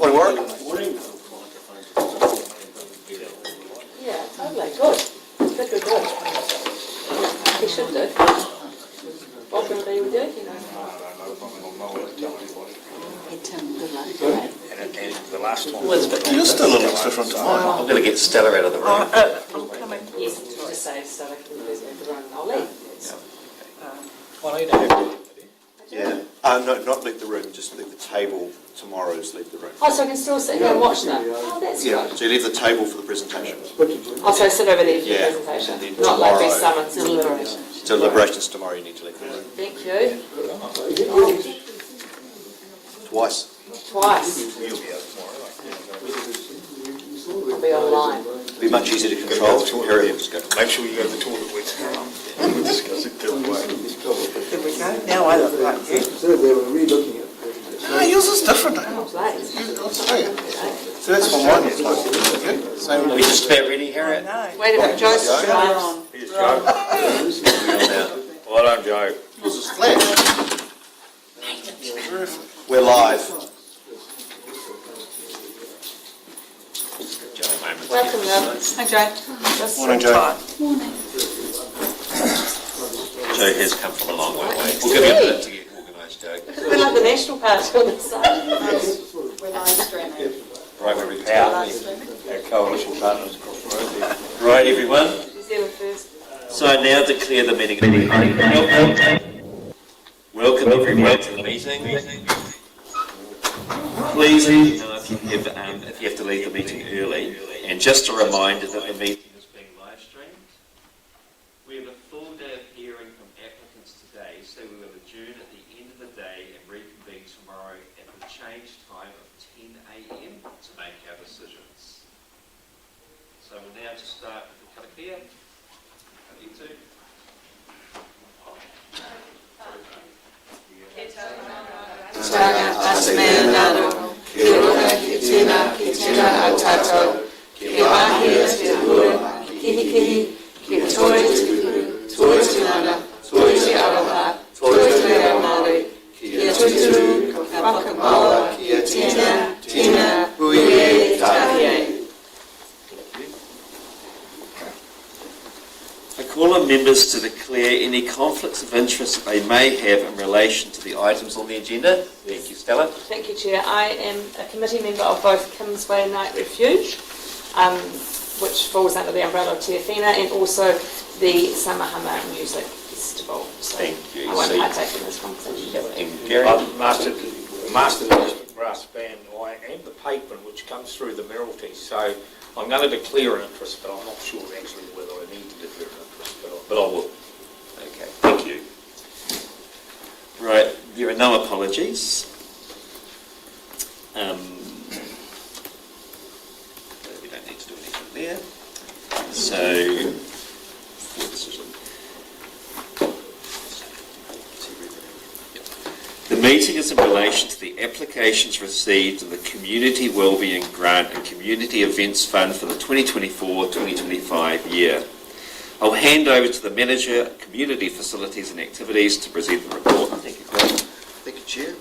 Morning, Warwick. Morning. Yeah, totally. Good. Good. He should do. Welcome to be with you, you know. And the last one. You're still a little different to mine. I'm going to get Stella out of the room. Yes, just say so I can lose everyone. I'll leave. Well, you don't have to. Yeah. No, not leave the room, just leave the table. Tomorrow's leave the room. Oh, so I can still sit here and watch them? Oh, that's Yeah, good. so you leave the table for the presentation. Oh, so sit over there for Yeah. the presentation? And then Not like be tomorrow- summoned to liberation. So deliberations tomorrow, you need to leave the room. Thank you. Twice. Twice. You'll be out tomorrow. I'll be online. It'll be much easier to control. Harry will just go. Make sure you go to the toilet with. We'll discuss it the way. There we go. Now I look like you. So they were re-looking at Ah, yours is different. Oh, late. So that's what mine is like. Same. Are we just about ready, Harriet? No. Wait a minute, Joyce. Yeah. You're on. Here's Joe. Well done, Joe. Yours is flat. We're live. Welcome, love. Hi, Joe. Morning, Joe. Joe has come from a long way away. We'll give you a minute to get organised, Joe. We're like the National Party on this side. Right, we're ready to Our coalition partners across the road there. go. Right, everyone. New Zealand first. So I now declare the meeting open. Welcome everyone to the meeting. Please let me know if you have to leave the meeting early. And just a reminder that the meeting is being live streamed. We have a full day of hearing from applicants today, so we will adjourn at the end of the day and reconvene tomorrow at the change time of 10 a.m. to make our decisions. So we'll now just start with the karakia. You two. Tanga Asmenado, Kiroga Kitina, Kitina Atato, Kiwahi Estigura, Kihikihi, Kitoi Tikuru, Toi Tinana, Toi Tiaroha, Toi Tiaramari, Kia Tuturu, Kapakabawa, Kia Tina, Tina, Huye, Tahie. I call on members to declare any conflicts of interest that they may have in relation to the items on the agenda. Thank you, Stella. Thank you, Chair. I am a committee member of both Kingsway Night Refuge, which falls under the umbrella of Te Whina, and also the Samahama Music Festival. So Thank you. I won't So- partake in this conversation. And Gary? Masterton brass band and the pavement which comes through the Masterton. So I'm going to declare an interest, but I'm not sure actually whether I need to declare an interest, but I will. Okay, thank you. Right, there are no apologies. We don't need to do anything there. So, for decision. The meeting is in relation to the applications received in the Community Wellbeing Grant and Community Events Fund for the 2024-2025 year. I'll hand over to the Manager, Community Facilities and Activities to present the report. Thank you, Grant. Thank you, Chair.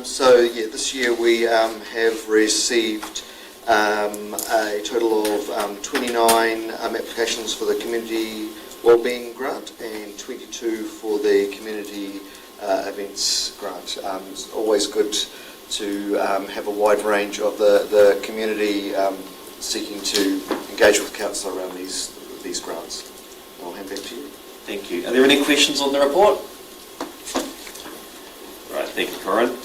This year we have received a total of 29 applications for the Community Wellbeing Grant and 22 for the Community Events Grant. It's always good to have a wide range of the community seeking to engage with council around these grants. I'll hand back to you. Thank you. Are there any questions on the report? Right, thank you, Corin.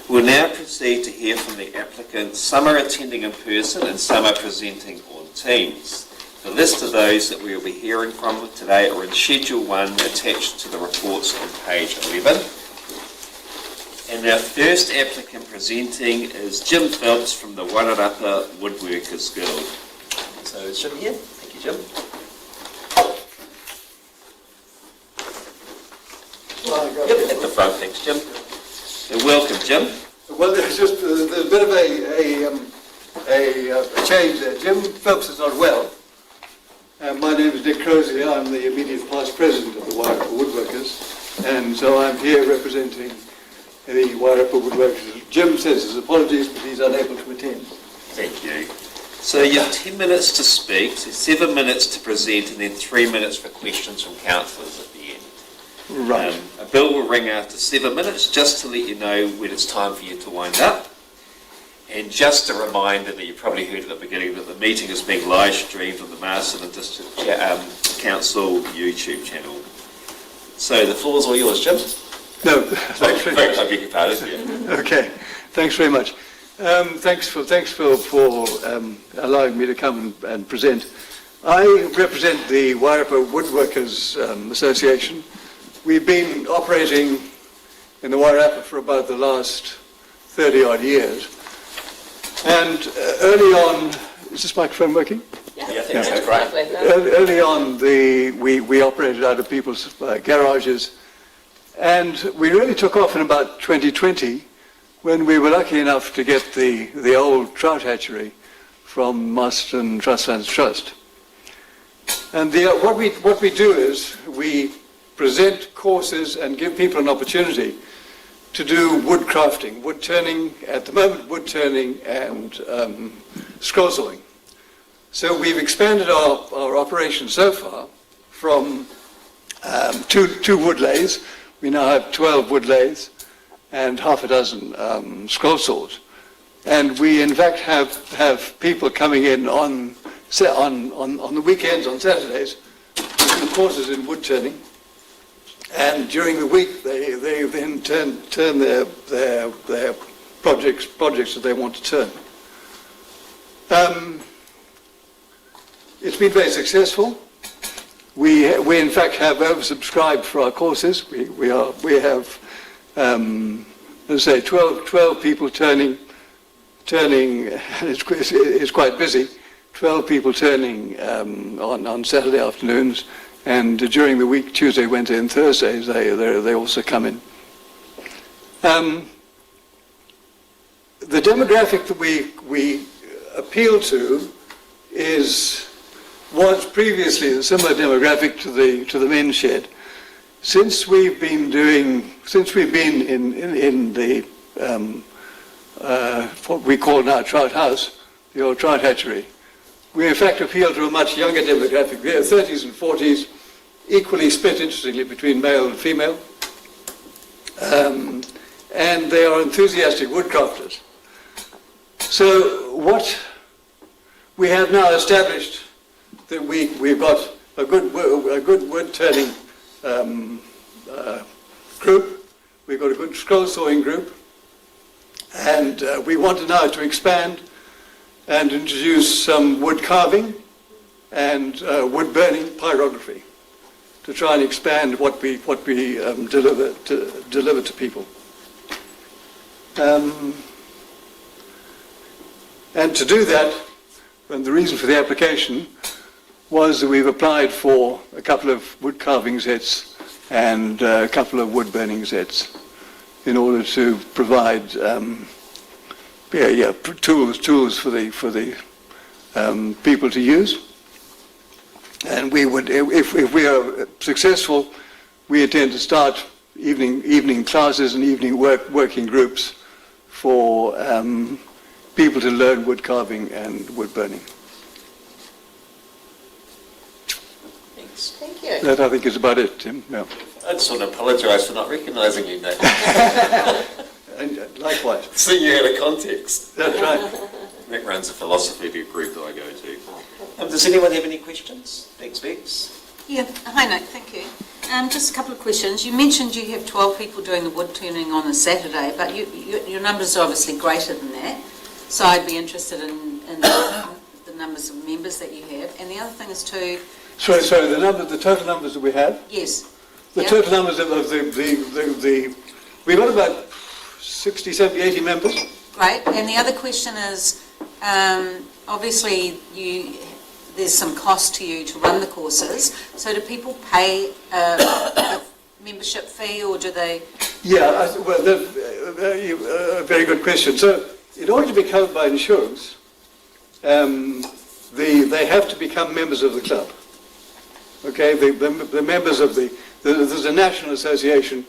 We'll now proceed to hear from the applicants. Some are attending in person and some are presenting on Teams. The list of those that we will be hearing from today are in Schedule 1 attached to the reports on page 11. And our first applicant presenting is Jim Phelps from the Wairarapa Woodworkers Guild. So is Jim here? Thank you, Jim. Yep, at the front, thanks, Jim. And welcome, Jim. Well, there's just there's a bit of a change there. Jim Phelps is not well. My name is Dick Crozier. I'm the immediate past president of the Wairarapa Woodworkers, and so I'm here representing Wairarapa Woodworkers. Jim says his apologies, but he's unable to attend. Thank you. So you have 10 minutes to speak, so 7 minutes to present, and then 3 minutes for questions from councillors at the end. Right. A bell will ring after 7 minutes, just to let you know when it's time for you to wind up. And just a reminder that you probably heard at the beginning that the meeting is being live streamed on the Masterton District Council YouTube channel. So the floor is all yours, Jim. No, thanks very much. I beg your pardon. Yeah. Okay, thanks very much. Thanks for allowing me to come and present. I represent the Wairarapa Woodworkers Association. We've been operating in the Wairarapa for about the last 30 odd years. And early on, is this microphone working? Yeah, I think that's great. Lovely. Early on, we operated out of people's garages, and we really took off in about 2020 when we were lucky enough to get the old trout hatchery from Masterton Trustlands Trust. And what we do is we present courses and give people an opportunity to do wood crafting, wood turning, at the moment wood turning and scroll sawing. So we've expanded our operation so far from two wood lathes. We now have 12 wood lathes and half a dozen scroll saws. And we in fact have people coming in on the weekends, on Saturdays, doing courses in wood turning. And during the week, they then turn their projects that they want to turn. It's been very successful. We in fact have oversubscribed for our courses. We have let's say 12 people turning. It's quite busy. 12 people turning on Saturday afternoons. And during the week, Tuesday, Wednesday, and Thursdays, they also come in. The demographic that we appeal to was previously a similar demographic to the men's shed. Since we've been in the what we call now Trout House, the old trout hatchery, we in fact appeal to a much younger demographic. They're 30s and 40s. Equally split, interestingly, between male and female. And they are enthusiastic woodcrafters. So what we have now established that we've got a good wood turning group. We've got a good scroll sawing group. And we want now to expand and introduce some wood carving and wood burning pyrography, to try and expand what we deliver to people. And to do that, and the reason for the application was that we've applied for a couple of wood carving sets and a couple of wood burning sets in order to provide tools for the people to use. And we would, if we are successful, we intend to start evening classes and evening working groups for people to learn wood carving and wood burning. Thanks. Thank you. That I think is about it, Tim. Yeah. I just want to apologise for not recognising you, Nate. And likewise. Seeing you out of context. That's right. Nick runs a philosophy group that I go to. Does anyone have any questions? Thanks, Bex. Yeah, hi Nick, thank you. Just a couple of questions. You mentioned you have 12 people doing the wood turning on a Saturday, but your numbers are obviously greater than that. So I'd be interested in the numbers of members that you have. And the other thing is too... Sorry, the total numbers that we have? Yes. The total numbers of we've got about 60, 70, 80 members. Great. And the other question is, obviously there's some cost to you to run the courses. So do people pay a membership fee, or do they? Yeah, a very good question. So in order to be covered by insurance, they have to become members of the club. Okay, the members of there's a national association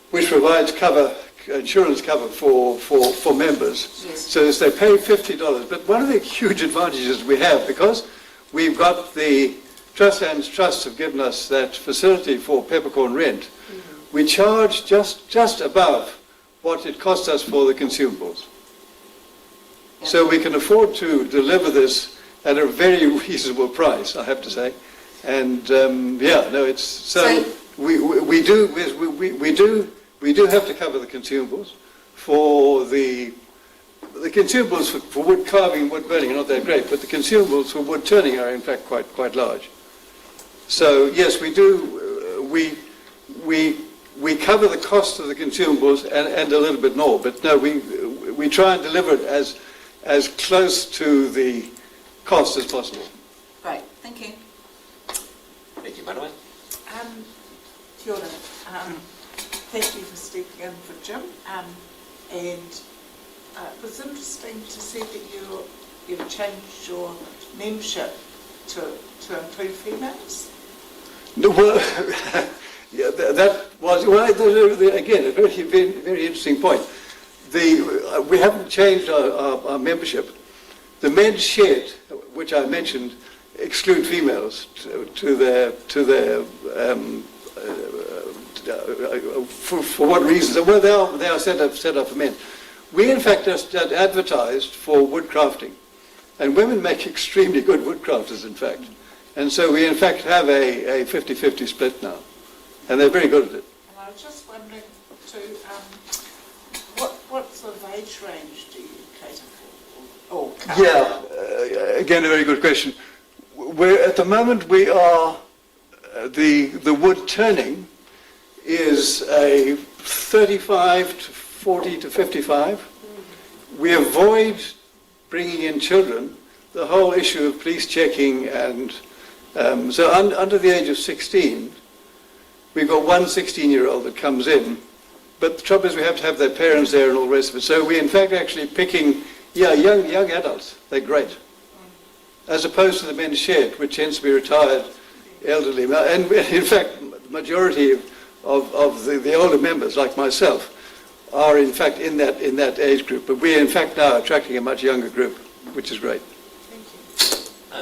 which provides cover insurance cover for members. Yes. So they pay $50. But one of the huge advantages we have, because we've got the Trustlands Trusts have given us that facility for peppercorn rent, we charge just above what it costs us for the consumables. Yeah. So we can afford to deliver this at a very reasonable price, I have to say. And it's so we do have to cover the consumables for the consumables for wood carving and wood burning are not that great, but the consumables for wood turning are in fact quite large. So yes, we do. We cover the cost of the consumables and a little bit more, but no, we try and deliver it as close to the cost as possible. Great, thank you. Thank you, Manuel. Kia ora. Thank you for stepping in for Jim. It was interesting to see that you've changed your membership to include females. No, well, yeah, that was again a very interesting point. We haven't changed our membership. The men's shed, which I mentioned, exclude females to their for what reasons? Well, they are set up for men. We in fact just advertised for wood crafting, and women make extremely good wood crafters, in fact. And so we in fact have a 50-50 split now, and they're very good at it. And I was just wondering too, what sort of age range do you cater for? Or cover? Yeah, again a very good question. At the moment we are the wood turning is a 35 to 40 to 55. We avoid bringing in children. The whole issue of police checking and so under the age of 16, we've got one 16-year-old that comes in, but the trouble is we have to have their parents there and all the rest of it. So we're in fact actually picking, young adults. They're great. As opposed to the men's shed, which tends to be retired elderly. And in fact, the majority of the older members, like myself, are in fact in that age group. But we're in fact now attracting a much younger group, which is great. Thank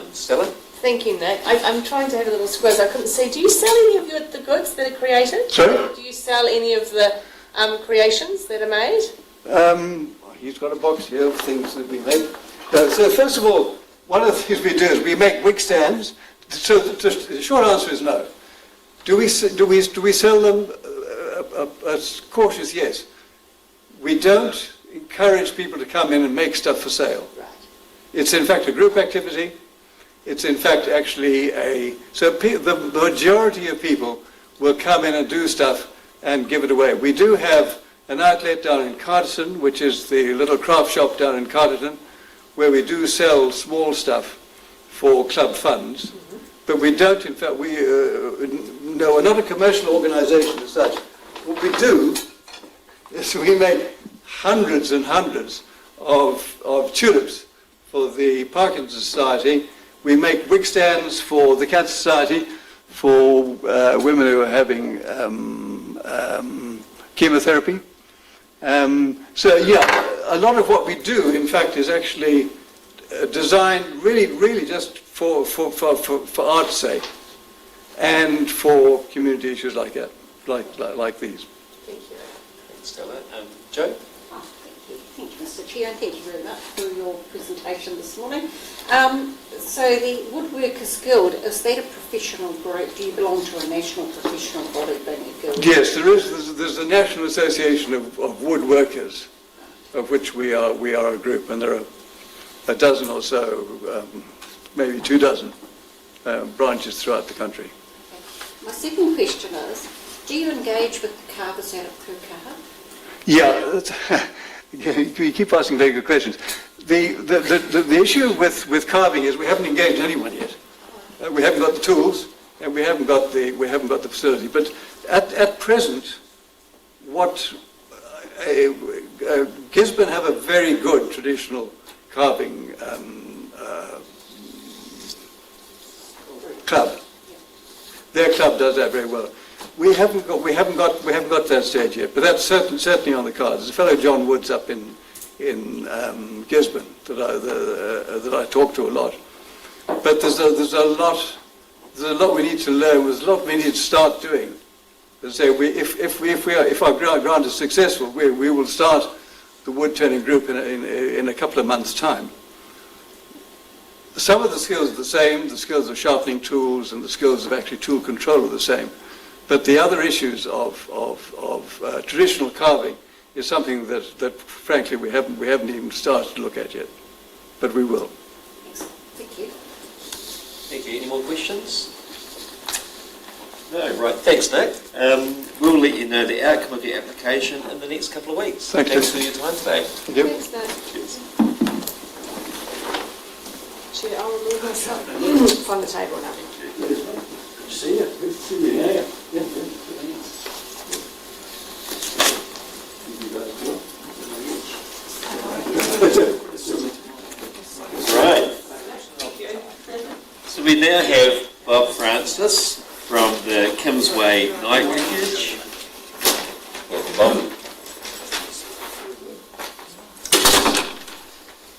you. Stella? Thank you, Nick. I'm trying to have a little squiz. I couldn't see. Do you sell any of the goods that are created? Sorry? Do you sell any of the creations that are made? He's got a box here of things that we make. So first of all, one of the things we do is we make wig stands. So the short answer is no. Do we sell them? A cautious yes. We don't encourage people to come in and make stuff for sale. Right. It's in fact a group activity. It's in fact actually the majority of people will come in and do stuff and give it away. We do have an outlet down in Carterton, which is the little craft shop down in Carterton, where we do sell small stuff for club funds. Mm-hmm. But we don't, in fact, we're not a commercial organisation as such. What we do is we make hundreds and hundreds of tulips for the Parkinson's Society. We make wig stands for the Cancer Society, for women who are having chemotherapy. A lot of what we do, in fact, is actually designed really just for art's sake and for community issues like that, like these. Thank you. Thanks, Stella. Joe? Thank you, Mr. Chair, and thank you very much for your presentation this morning. So the Woodworkers Guild, is that a professional group? Do you belong to a national professional body being a guild? Yes, there's the National Association of Woodworkers, of which we are a group, and there are a dozen or so, maybe 2 dozen branches throughout the country. Okay. My second question is, do you engage with the carvers out of Pukaha? Yeah, you keep asking very good questions. The issue with carving is we haven't engaged anyone yet. We haven't got the tools, and we haven't got the facility. But at present, Gisborne have a very good traditional carving club. Their club does that very well. We haven't got that stage yet, but that's certainly on the cards. There's a fellow John Woods up in Gisborne that I talk to a lot. But there's a lot we need to learn. There's a lot we need to start doing. As I say, if our grant is successful, we will start the wood turning group in a couple of months' time. Some of the skills are the same. The skills of sharpening tools and the skills of actually tool control are the same. But the other issues of traditional carving is something that frankly we haven't even started to look at yet, but we will. Thank you. Thank you. Any more questions? No, right. Thanks, Nick. We'll let you know the outcome of your application in the next couple of weeks. Thanks for your time today. Thank you. Thanks, Nick. Cheers. Chair, I'll remove myself from the table now. See you. Good to see you. Yeah. Right. So we now have Bob Francis from the Kingsway Night Refuge. Welcome, Bob.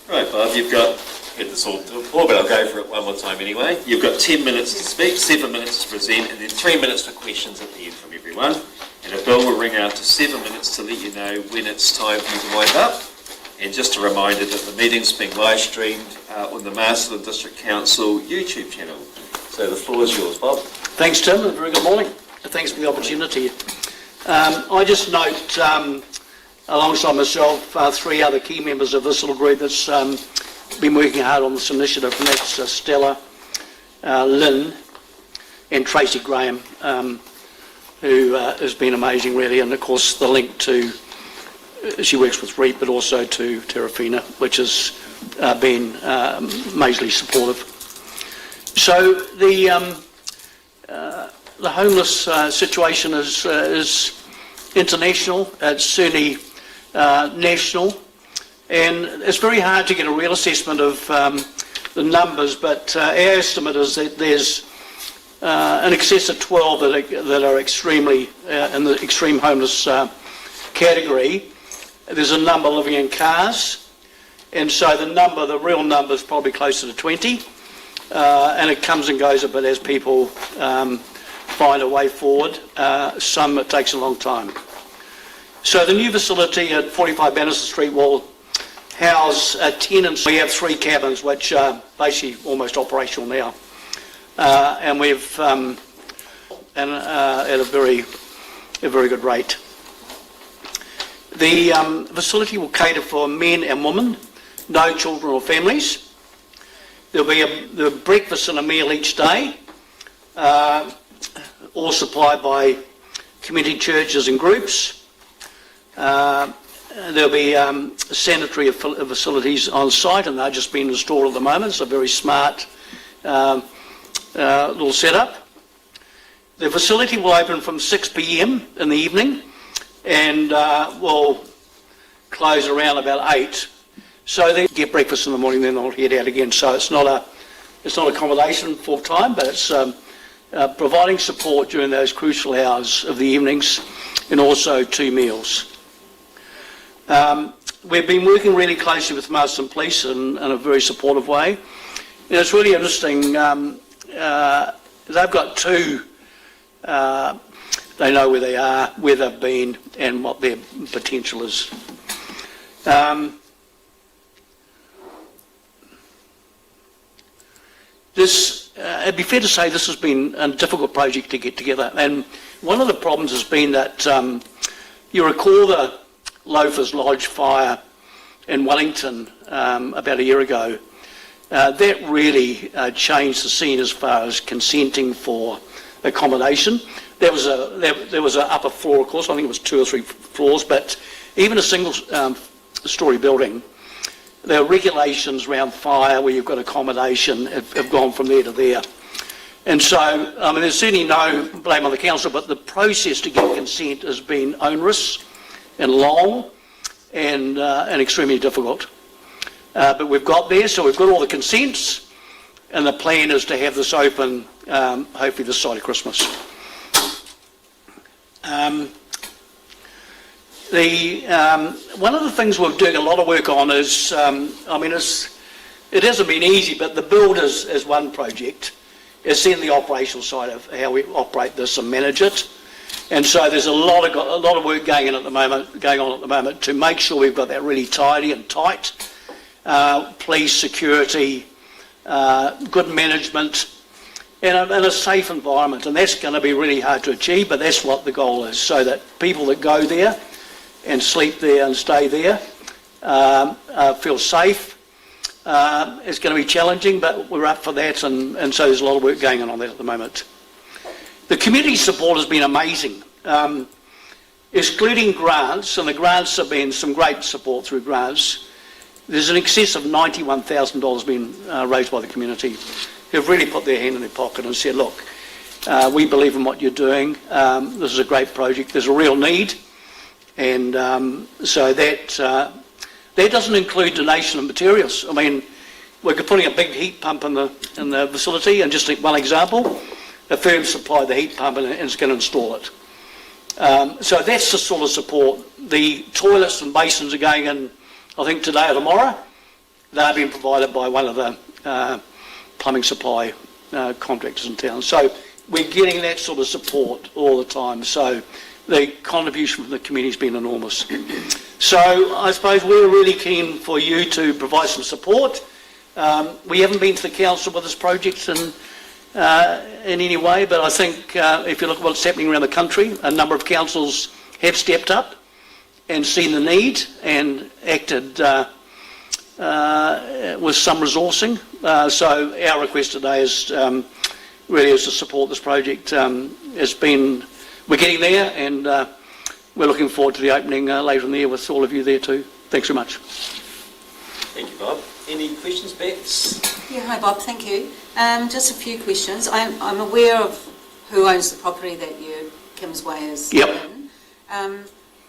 Right, Bob, you've got, heard this all before, but I'll go for it one more time anyway. You've got 10 minutes to speak, 7 minutes to present, and then 3 minutes for questions at the end from everyone. And a bell will ring out to 7 minutes to let you know when it's time for you to wind up. And just a reminder that the meeting's being live streamed on the Masterton District Council YouTube channel. So the floor is yours, Bob. Thanks, Tim, and very good morning. Thanks for the opportunity. I just note, alongside myself, 3 other key members of this little group that's been working hard on this initiative, and that's Stella, Lynn, and Tracy Graham, who has been amazing, really, and of course the link to, she works with REAP, but also to Terrafina, which has been majorly supportive. So the homeless situation is international, it's certainly national, and it's very hard to get a real assessment of the numbers, but our estimate is that there's in excess of 12 that are extremely in the extreme homeless category. There's a number living in cars, and so the real number is probably closer to 20, and it comes and goes a bit as people find a way forward. Some it takes a long time. So the new facility at 45 Bannister Street will house 10, and we have 3 cabins which are basically almost operational now, and we've at a very good rate. The facility will cater for men and women, no children or families. There'll be a breakfast and a meal each day, all supplied by community churches and groups. There'll be sanitary facilities on site, and they're just being installed at the moment. It's a very smart little setup. The facility will open from 6 p.m. in the evening, and will close around about 8. So they get breakfast in the morning, then they'll head out again. So it's not accommodation full time, but it's providing support during those crucial hours of the evenings, and also 2 meals. We've been working really closely with Masterton Police in a very supportive way. And it's really interesting. They've got 2. They know where they are, where they've been, and what their potential is. It'd be fair to say this has been a difficult project to get together. And one of the problems has been that you recall the Loafers Lodge fire in Wellington about a year ago. That really changed the scene as far as consenting for accommodation. There was an upper floor, of course. I think it was 2 or 3 floors, but even a single story building, there are regulations around fire where you've got accommodation have gone from there to there. And so, I mean, there's certainly no blame on the council, but the process to get consent has been onerous and long and extremely difficult. But we've got there, so we've got all the consents, and the plan is to have this open hopefully this side of Christmas. One of the things we're doing a lot of work on is, it hasn't been easy, but the build is one project. It's then the operational side of how we operate this and manage it. And so there's a lot of work going on at the moment to make sure we've got that really tidy and tight. Police, security, good management, and a safe environment. And that's going to be really hard to achieve, but that's what the goal is, so that people that go there and sleep there and stay there feel safe. It's going to be challenging, but we're up for that, and so there's a lot of work going on that at the moment. The community support has been amazing. Excluding grants, and the grants have been some great support through grants, there's an excess of $91,000 been raised by the community, who've really put their hand in their pocket and said, look, we believe in what you're doing, this is a great project, there's a real need, and so that doesn't include donation of materials. I mean, we're putting a big heat pump in the facility, and just one example, a firm supplied the heat pump and is going to install it. So that's the sort of support. The toilets and basins are going in, I think today or tomorrow. They're being provided by one of the plumbing supply contractors in town. So we're getting that sort of support all the time. So the contribution from the community has been enormous. So I suppose we're really keen for you to provide some support. We haven't been to the council with this project in any way, but I think if you look at what's happening around the country, a number of councils have stepped up and seen the need and acted with some resourcing. So our request today is really is to support this project. We're getting there, and we're looking forward to the opening later in the year with all of you there too. Thanks very much. Thank you, Bob. Any questions, Bex? Yeah, hi Bob, thank you. Just a few questions. I'm aware of who owns the property that Kimmsway is in.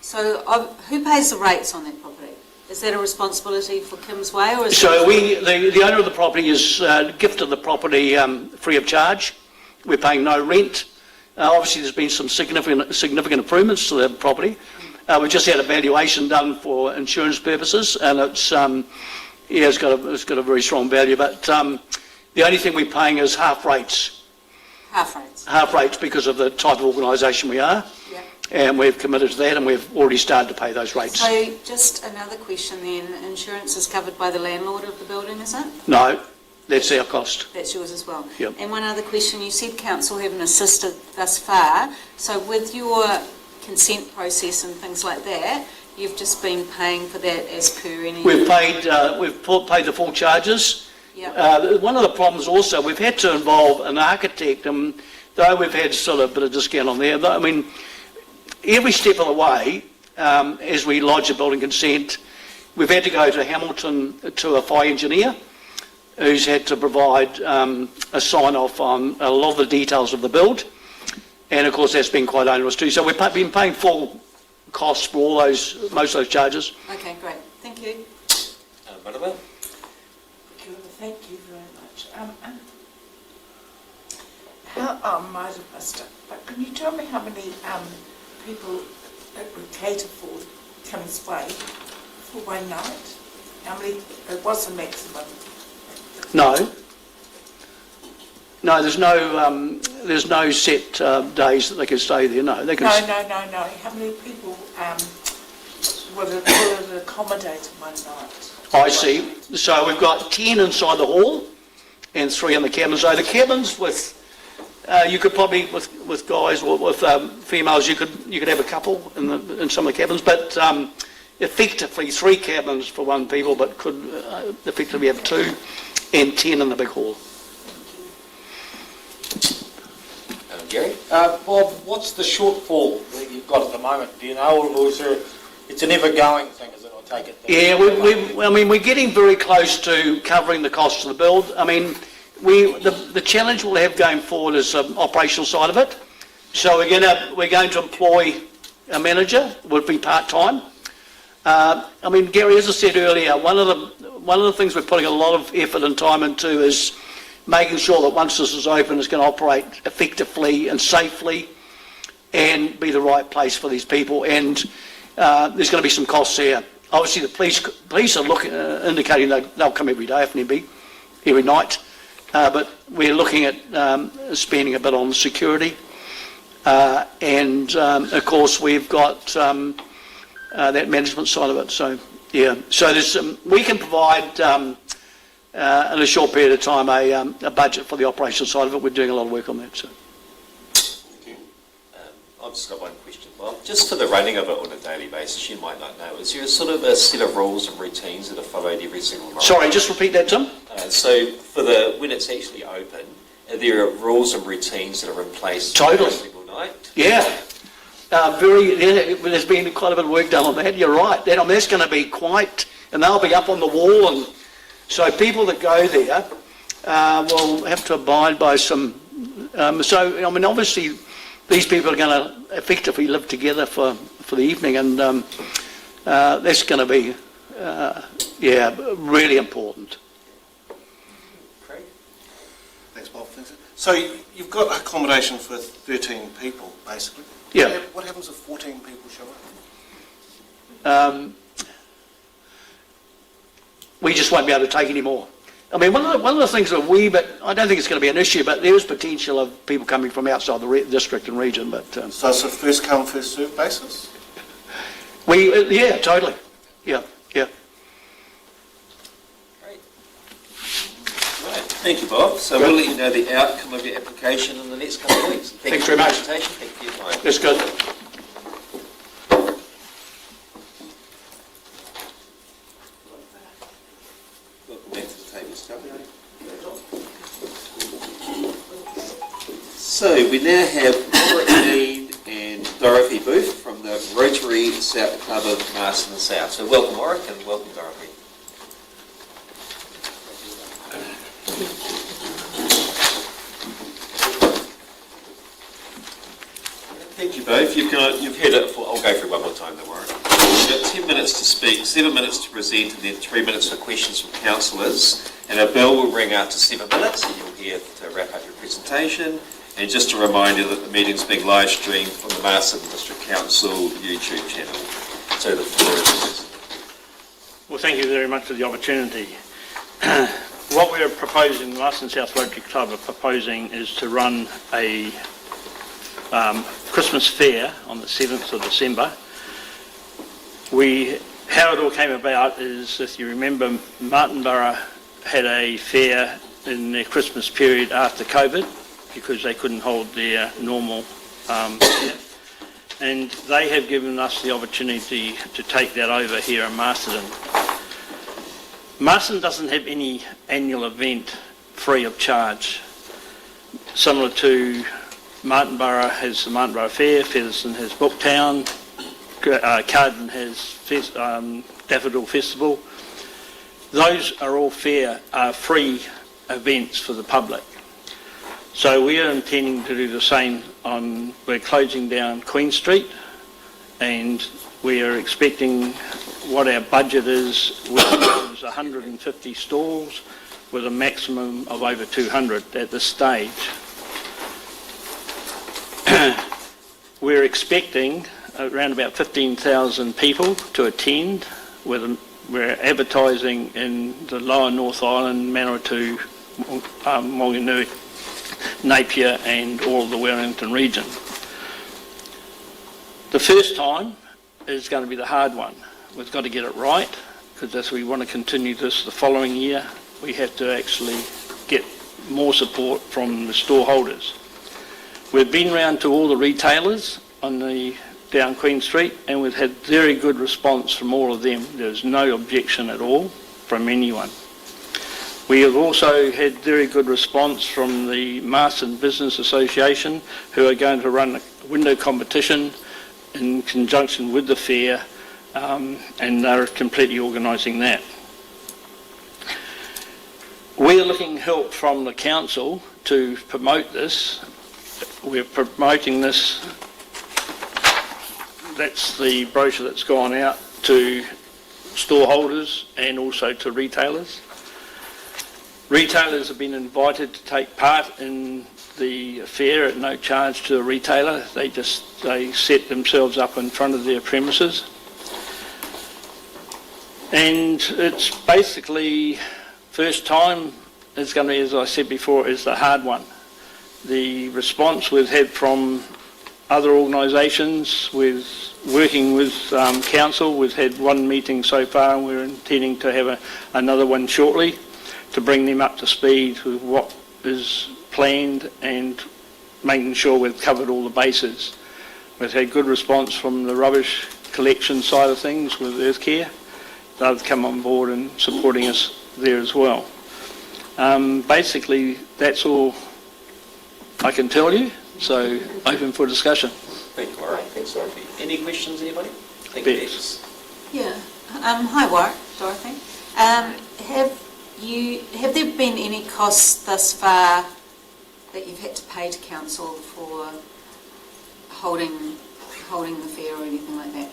So who pays the rates on that property? Is that a responsibility for Kimmsway, or is so the owner of the property is gifted the property free of charge. We're paying no rent. Obviously, there's been some significant improvements to the property. We've just had a valuation done for insurance purposes, and it's got a very strong value. But the only thing we're paying is half rates. Half rates. Half rates because of the type of organisation we are, and we've committed to that, and we've already started to pay those rates. So just another question then: insurance is covered by the landlord of the building, is it? No. That's our cost. That's yours as well. Yep. And one other question, you said council haven't assisted thus far, so with your consent process and things like that, you've just been paying for that as per any... We've paid the full charges. Yep. One of the problems also, we've had to involve an architect, and though we've had sort of a bit of discount on there, I mean, every step of the way, as we lodge a building consent, we've had to go to Hamilton to a fire engineer, who's had to provide a sign-off on a lot of the details of the build. And of course that's been quite onerous too. So we've been paying full costs for most of those charges. Okay, great. Thank you. Butterwell? Thank you very much. I might have missed it, but can you tell me how many people it would cater for Kimmsway for one night? How many, what's the maximum? No, there's no set days that they can stay there. No, they can. No. How many people will it accommodate in one night? I see. So we've got 10 inside the hall and 3 in the cabins. So the cabins with you could probably with guys or with females you could have a couple in some of the cabins, but effectively 3 cabins for one people, but could effectively have 2. And 10 in the big hall. Gary? Bob, what's the shortfall that you've got at the moment? Do you know, or is there, it's an ever-going thing, is it? I take it. Yeah, we're getting very close to covering the cost of the build. I mean, the challenge we'll have going forward is the operational side of it. So we're going to employ a manager, would be part-time. I mean, Gary, as I said earlier, one of the things we're putting a lot of effort and time into is making sure that once this is open, it's going to operate effectively and safely. and be the right place for these people. And there's going to be some costs there. Obviously, the police are indicating they'll come every day if need be, every night. But we're looking at spending a bit on security. And of course, we've got that management side of it. So, yeah. So there's we can provide, in a short period of time, a budget for the operational side of it. We're doing a lot of work on that. So. Thank you. I've just got one question, Bob. Just for the running of it on a daily basis, you might not know, is there a sort of a set of rules and routines that are followed every single night? Sorry, just repeat that, Tim. So for when it's actually open, are there rules and routines that are in place Totally. every single night? Yeah. There's been quite a bit of work done on that. You're right. That's going to be quite, and they'll be up on the wall, and so people that go there will have to abide by some. Obviously, these people are going to effectively live together for the evening, and that's going to be, really important. Craig? Thanks, Bob. So you've got accommodation for 13 people, basically. Yeah. What happens if 14 people show up? We just won't be able to take any more. I mean, one of the things that I don't think it's going to be an issue, but there is potential of people coming from outside the district and region. But So it's a first come, first served basis? yeah, totally. Yeah. Great. Right. Thank you, Bob. So we'll let you know the outcome of your application in the next couple of weeks. Thanks very much. Thank you for your time. That's good. Welcome back to the table, Scott. So we now have Warwick Dean and Dorothy Booth from the Rotary South Club of Masterton South. So welcome, Warwick, and welcome, Dorothy. Thank you both. You've heard it before. I'll go through it one more time, don't worry. You've got 10 minutes to speak, 7 minutes to present, and then 3 minutes for questions from councillors. And a bell will ring after 7 minutes, and you'll hear to wrap up your presentation. And just a reminder that the meeting's being live streamed on the Masterton District Council YouTube channel. So the floor is yours. Well, thank you very much for the opportunity. What we're proposing, the Masterton South Rotary Club are proposing, is to run a Christmas fair on the 7th of December. How it all came about is, if you remember, Martinborough had a fair in their Christmas period after COVID because they couldn't hold their normal fair. And they have given us the opportunity to take that over here in Masterton. Masterton doesn't have any annual event free of charge. Similar to Martinborough has the Martinborough Fair, Featherston has Booktown, Carden has Daffodil Festival. Those are all free events for the public. So we are intending to do the same we're closing down Queen Street, and we are expecting what our budget is, which is 150 stalls with a maximum of over 200 at this stage. We're expecting around about 15,000 people to attend. We're advertising in the Lower North Island, Manawatu, Moginui, Napier and all of the Wellington region. The first time is going to be the hard one. We've got to get it right, because as we want to continue this the following year, we have to actually get more support from the store holders. We've been round to all the retailers down Queen Street, and we've had very good response from all of them. There's no objection at all from anyone. We have also had very good response from the Masterton Business Association, who are going to run a window competition in conjunction with the fair, and they're completely organising that. We're looking help from the council to promote this. We're promoting this. That's the brochure that's gone out to store holders and also to retailers. Retailers have been invited to take part in the fair at no charge to a retailer. They set themselves up in front of their premises. And it's basically, first time is going to be, as I said before, is the hard one. The response we've had from other organisations, with working with council, we've had one meeting so far and we're intending to have another one shortly to bring them up to speed with what is planned and making sure we've covered all the bases. We've had good response from the rubbish collection side of things with Earthcare. They've come on board and supporting us there as well. Basically, that's all I can tell you, so open for discussion. Thank you, Warwick. Thanks, Dorothy. Any questions, anybody? Thank you, Bex. Yeah. Hi, Warwick. Dorothy. Have there been any costs thus far that you've had to pay to council for holding the fair or anything like that?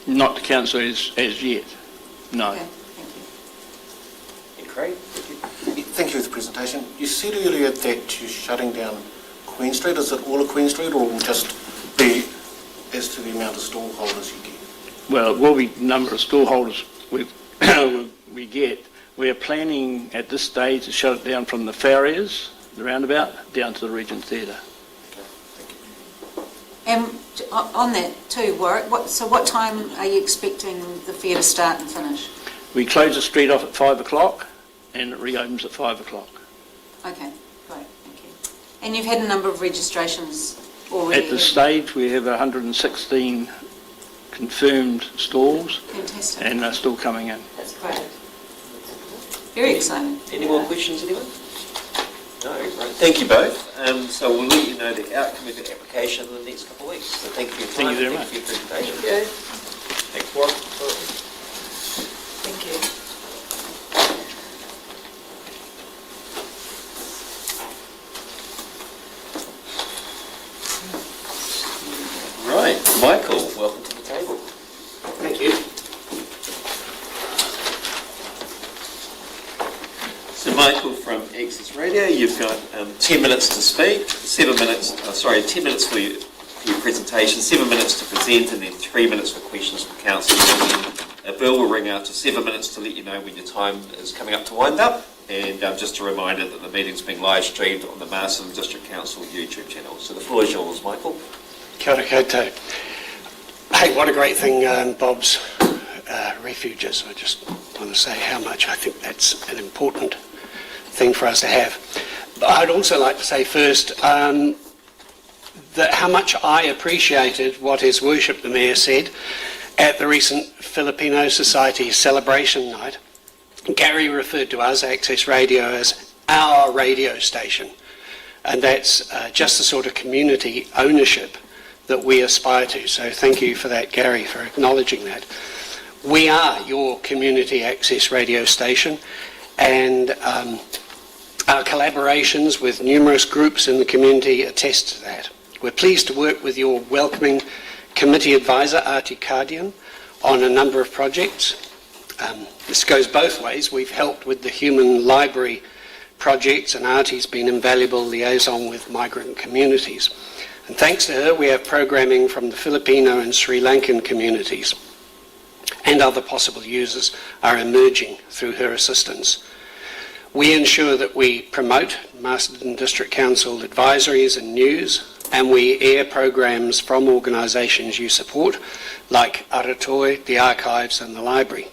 Not to council as yet, no. Okay, thank you. And Craig, thank you. Thank you for the presentation. You said earlier that you're shutting down Queen Street. Is it all of Queen Street, or will just be as to the amount of stall holders you get? Well, it will be the number of stall holders we get. We are planning at this stage to shut it down from the farriers, the roundabout, down to the Regent Theatre. Okay, thank you. And on that too, Warwick, what time are you expecting the fair to start and finish? We close the street off at 5 o'clock and it reopens at 5 o'clock. Okay, great, thank you. And you've had a number of registrations already? At this stage, we have 116 confirmed stalls. Fantastic. And they're still coming in. That's great. Very exciting. Any more questions, anyone? No, right. Thank you both. So we'll let you know the outcome of the application in the next couple of weeks. So thank you for your time. Thank you very much. Thank you for your presentation. Thank you. Thanks, Warwick. Thank you. Right, Michael, welcome to the table. Thank you. So Michael from Access Radio, you've got 10 minutes to speak, 10 minutes for your presentation, 7 minutes to present, and then 3 minutes for questions from council. A bell will ring after 7 minutes to let you know when your time is coming up to wind up. And just a reminder that the meeting's being live streamed on the Masterton District Council YouTube channel. So the floor is yours, Michael. Kia ora koutou. Hey, what a great thing, Bob's refuges. I just want to say how much I think that's an important thing for us to have. But I'd also like to say first that how much I appreciated what His Worship the Mayor said at the recent Filipino Society celebration night. Gary referred to us, Access Radio, as our radio station, and that's just the sort of community ownership that we aspire to. So thank you for that, Gary, for acknowledging that. We are your community access radio station, and our collaborations with numerous groups in the community attest to that. We're pleased to work with your welcoming committee advisor, Artie Cardian, on a number of projects. This goes both ways. We've helped with the Human Library projects, and Artie's been invaluable liaison with migrant communities. And thanks to her, we have programming from the Filipino and Sri Lankan communities, and other possible users are emerging through her assistance. We ensure that we promote Masterton District Council advisories and news, and we air programs from organisations you support, like Aratoi, the Archives and the Library.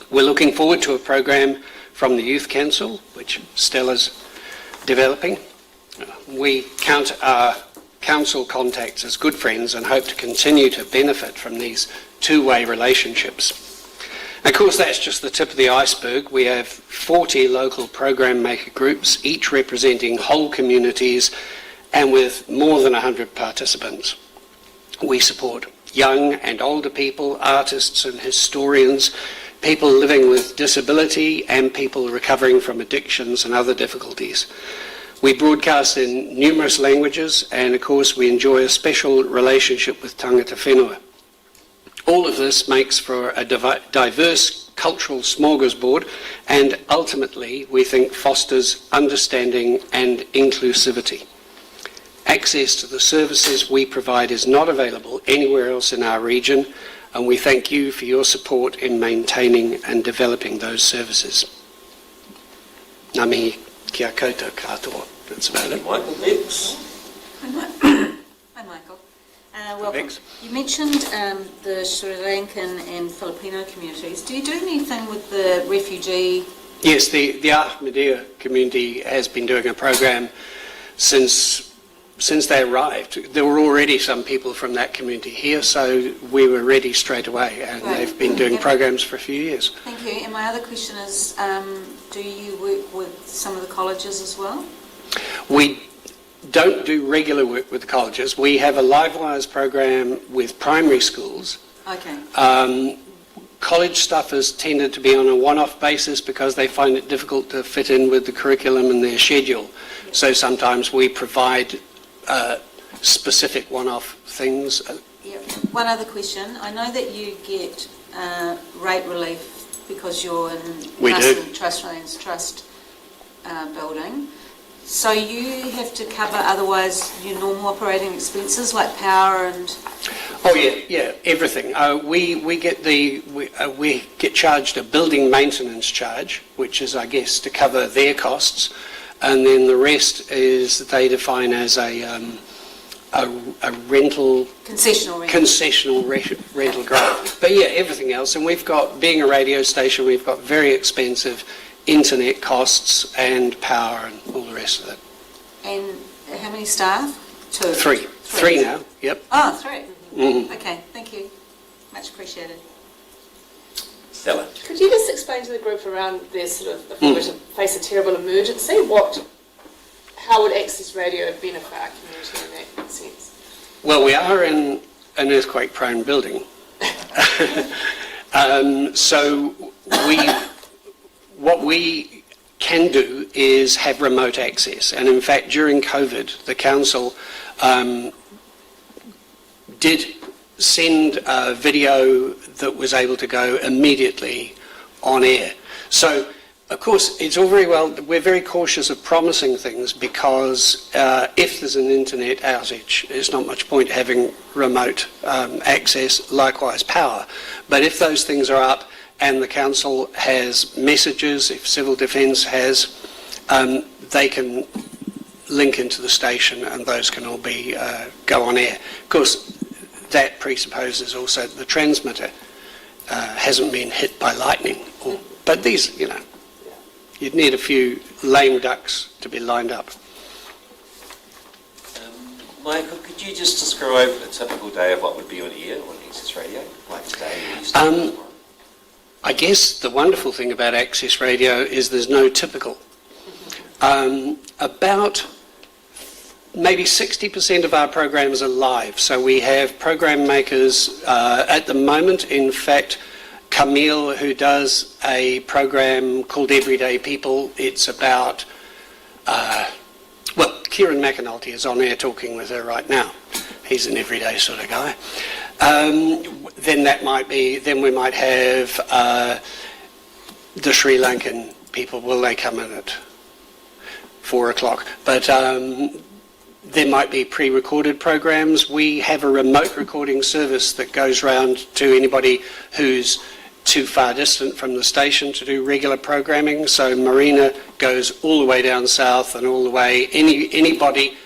We're looking forward to a program from the Youth Council, which Stella's developing. We count our council contacts as good friends and hope to continue to benefit from these two-way relationships. Of course, that's just the tip of the iceberg. We have 40 local program maker groups, each representing whole communities and with more than 100 participants. We support young and older people, artists and historians, people living with disability and people recovering from addictions and other difficulties. We broadcast in numerous languages, and of course we enjoy a special relationship with tangata whenua. All of this makes for a diverse cultural smorgasbord, and ultimately, we think fosters understanding and inclusivity. Access to the services we provide is not available anywhere else in our region, and we thank you for your support in maintaining and developing those services. Ngā mihi kia koutou katoa. That's about it. Michael Biggs. Hi, Michael. Welcome. Thanks. You mentioned the Sri Lankan and Filipino communities. Do you do anything with the refugee? Yes, the Ahmadiyya community has been doing a program since they arrived. There were already some people from that community here, so we were ready straight away, and Right. they've been doing Yep. programs for a few years. Thank you. And my other question is, do you work with some of the colleges as well? We don't do regular work with the colleges. We have a Livewires program with primary schools. Okay. College stuff has tended to be on a one-off basis because they find it difficult to fit in with the curriculum and their schedule. So sometimes we provide specific one-off things. Yeah. One other question. I know that you get rate relief because you're in We do. Masterton Trust building. So you have to cover otherwise your normal operating expenses like power and... Oh yeah, everything. We get charged a building maintenance charge, which is, I guess, to cover their costs, and then the rest is they define as a rental concessional rental grant. But yeah, everything else, and we've got, being a radio station, we've got very expensive internet costs and power and all the rest of it. And how many staff? Two. Three now. Yep. Oh, three. Mhm. Okay, thank you. Much appreciated. Stella. Could you just explain to the group around their sort of, if we were to face a terrible emergency, how would Access Radio benefit our community in that sense? Well, we are in an earthquake-prone building. So what we can do is have remote access. And in fact, during COVID, the council did send a video that was able to go immediately on air. So, of course, it's all very well, we're very cautious of promising things because if there's an internet outage, there's not much point having remote access, likewise power. But if those things are up and the council has messages, if Civil Defence has, they can link into the station and those can all be go on air. Of course, that presupposes also that the transmitter hasn't been hit by lightning. But these, you'd need a few lame ducks to be lined up. Michael, could you just describe a typical day of what would be on air on Access Radio? Like today, or you start tomorrow? I guess the wonderful thing about Access Radio is there's no typical. About maybe 60% of our programs are live, so we have program makers at the moment. In fact, Camille, who does a program called Everyday People, it's about, Kieran McAnulty is on air talking with her right now. He's an everyday sort of guy. Then we might have the Sri Lankan people. Will they come in at 4 o'clock? But there might be pre-recorded programs. We have a remote recording service that goes round to anybody who's too far distant from the station to do regular programming. So Marina goes all the way down south and all the way, anybody,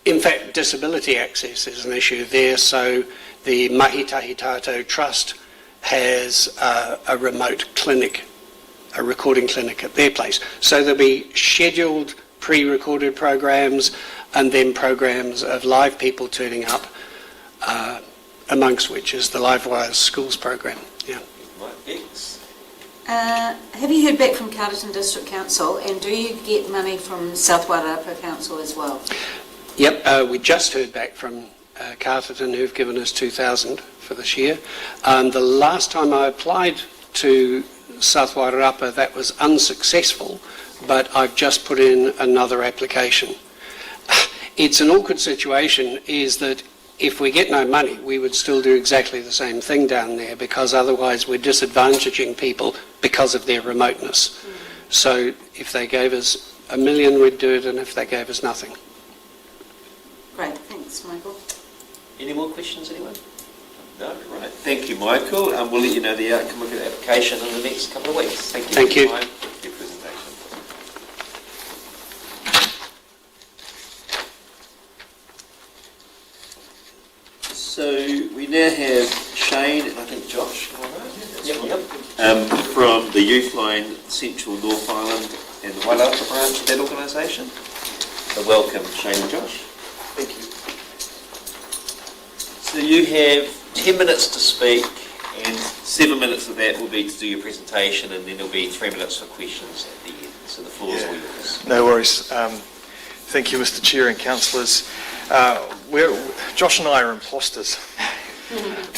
in fact disability access is an issue there, so the Mahi Tahi Tātou Trust has a remote clinic, a recording clinic at their place. So there'll be scheduled pre-recorded programs and then programs of live people turning up, amongst which is the Livewires Schools program. Yeah. Have you heard back from Carterton District Council, and do you get money from South Wairarapa Council as well? Yep, we just heard back from Carterton, who've given us 2,000 for this year. The last time I applied to South Wairarapa, that was unsuccessful, but I've just put in another application. It's an awkward situation, is that if we get no money, we would still do exactly the same thing down there, because otherwise we're disadvantaging people because of their remoteness. So if they gave us $1 million, we'd do it, and if they gave us nothing. Great, thanks, Michael. Any more questions, anyone? No, right. Thank you, Michael. We'll let you know the outcome of your application in the next couple of weeks. Thank you. Thank you. For your presentation. So we now have Shane and I think Josh. Am I right? From the Youth Line Central North Island and the Wairarapa branch of that organisation. So welcome, Shane and Josh. Thank you. So you have 10 minutes to speak, and 7 minutes of that will be to do your presentation, and then there'll be 3 minutes for questions at the end. So the floor is all yours. No worries. Thank you, Mr. Chair and councillors. Josh and I are imposters.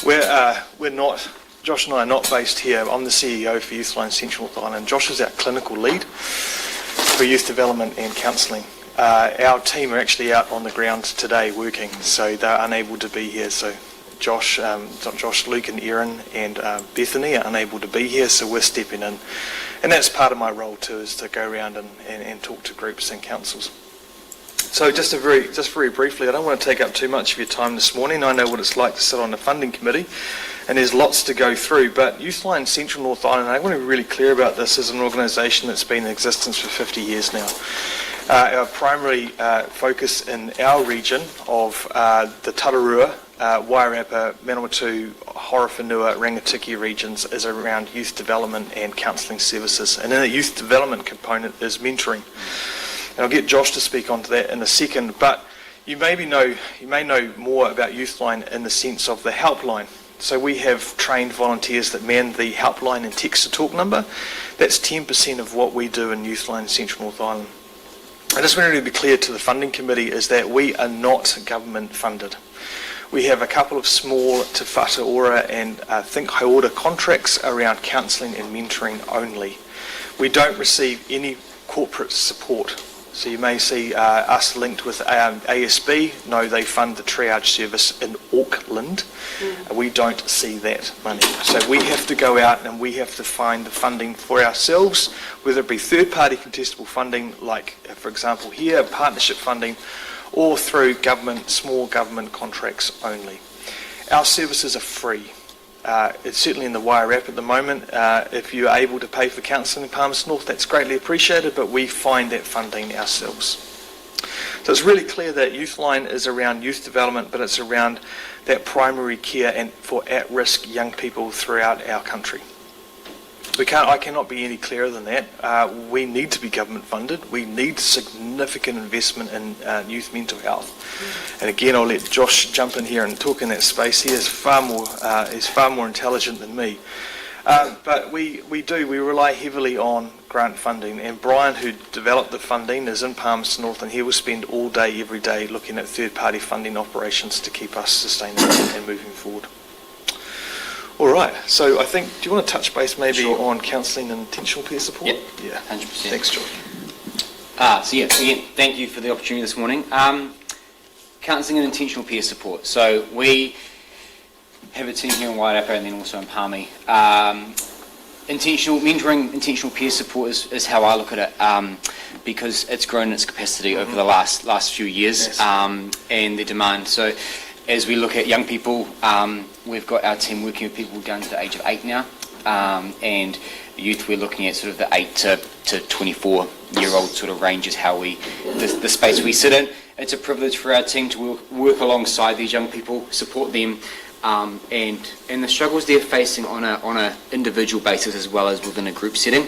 We're not. Josh and I are not based here. I'm the CEO for Youth Line Central North Island. Josh is our clinical lead for youth development and counselling. Our team are actually out on the ground today working, so they're unable to be here. So Josh, Luke and Erin and Bethany are unable to be here, so we're stepping in. And that's part of my role too, is to go around and talk to groups and councils. So just very briefly, I don't want to take up too much of your time this morning. I know what it's like to sit on the funding committee, and there's lots to go through. But Youth Line Central North Island, I want to be really clear about this, as an organisation that's been in existence for 50 years now. Our primary focus in our region of the Tararua, Wairarapa, Manawatu, Horowhenua, Rangitikei regions is around youth development and counselling services. And in the youth development component is mentoring. And I'll get Josh to speak onto that in a second, but you may know more about Youthline in the sense of the helpline. So we have trained volunteers that man the helpline and text to talk number. That's 10% of what we do in Youthline Central North Island. I just wanted to be clear to the funding committee is that we are not government funded. We have a couple of small Te Whatu Ora and Think Haora contracts around counselling and mentoring only. We don't receive any corporate support. So you may see us linked with ASB. No, they fund the triage service in Auckland. We don't see that money. So we have to go out and we have to find the funding for ourselves, whether it be third-party contestable funding, like, for example, here, partnership funding, or through government, small government contracts only. Our services are free. It's certainly in the Wairarapa at the moment. If you're able to pay for counselling in Palmerston North, that's greatly appreciated, but we find that funding ourselves. So it's really clear that Youthline is around youth development, but it's around that primary care and for at-risk young people throughout our country. I cannot be any clearer than that. We need to be government funded. We need significant investment in youth mental health. And again, I'll let Josh jump in here and talk in that space. He is far more intelligent than me. But we rely heavily on grant funding. And Brian, who developed the funding, is in Palmerston North, and he will spend all day, every day, looking at third-party funding operations to keep us sustainable and moving forward. All right, so I think, do you want to touch base maybe on counselling and intentional peer support? Yep, yeah, 100%. Thanks, George. So yeah, again, thank you for the opportunity this morning. Counselling and intentional peer support. So we have a team here in Wairarapa and then also in Palmy. Mentoring, intentional peer support is how I look at it, because it's grown in its capacity over the last few years, yes. And the demand. So as we look at young people, we've got our team working with people down to the age of 8 now, and youth we're looking at sort of the 8 to 24-year-old sort of range is how the space we sit in. It's a privilege for our team to work alongside these young people, support them, and the struggles they're facing on a individual basis as well as within a group setting.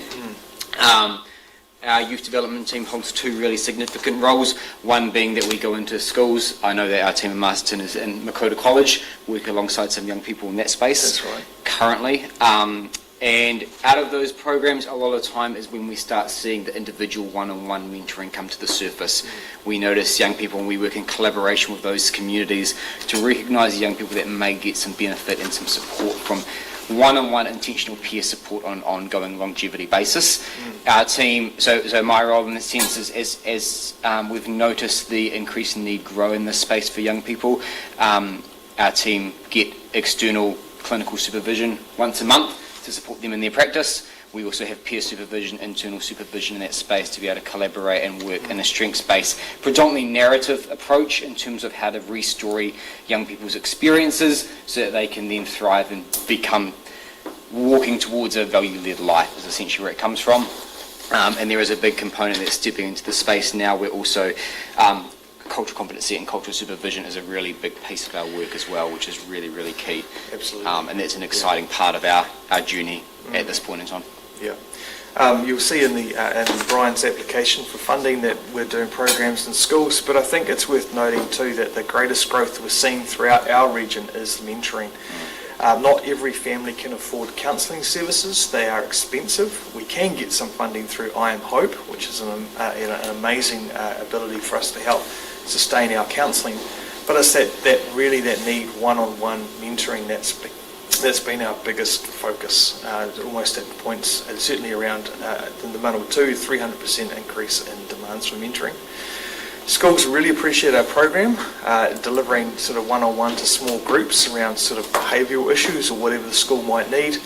Our youth development team holds 2 really significant roles, one being that we go into schools. I know that our team at Masterton is in Makota College, working alongside some young people in that space. That's right. Currently. And out of those programs, a lot of the time is when we start seeing the individual one-on-one mentoring come to the surface. We notice young people, and we work in collaboration with those communities to recognise young people that may get some benefit and some support from one-on-one intentional peer support on an ongoing longevity basis. Our team, so my role in this sense is as we've noticed the increasing need grow in this space for young people, our team get external clinical supervision once a month to support them in their practice. We also have peer supervision, internal supervision in that space to be able to collaborate and work in a strengths-based, predominantly narrative approach in terms of how to re-story young people's experiences so that they can then thrive and become walking towards a value-led life is essentially where it comes from. And there is a big component that's stepping into the space now where also cultural competency and cultural supervision is a really big piece of our work as well, which is really, really key. Absolutely. And that's an exciting part of our journey at this point in time. Yeah. You'll see in Brian's application for funding that we're doing programs in schools, but I think it's worth noting too that the greatest growth we're seeing throughout our region is mentoring. Not every family can afford counselling services. They are expensive. We can get some funding through I Am Hope, which is an amazing ability for us to help sustain our counselling. But it's that need one-on-one mentoring that's been our biggest focus. Almost at points, certainly around in the Manawatu, 300% increase in demands for mentoring. Schools really appreciate our program, delivering sort of one-on-one to small groups around sort of behavioural issues or whatever the school might need.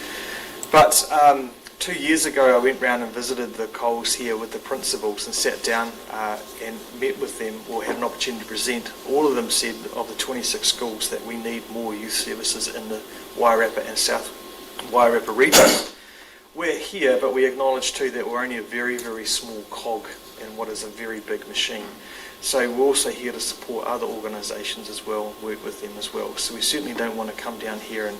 But 2 years ago I went round and visited the Coles here with the principals and sat down and met with them, or had an opportunity to present. All of them said of the 26 schools that we need more youth services in the Wairarapa and South Wairarapa region. We're here, but we acknowledge too that we're only a very, very small cog in what is a very big machine. So we're also here to support other organisations as well, work with them as well. So we certainly don't want to come down here and,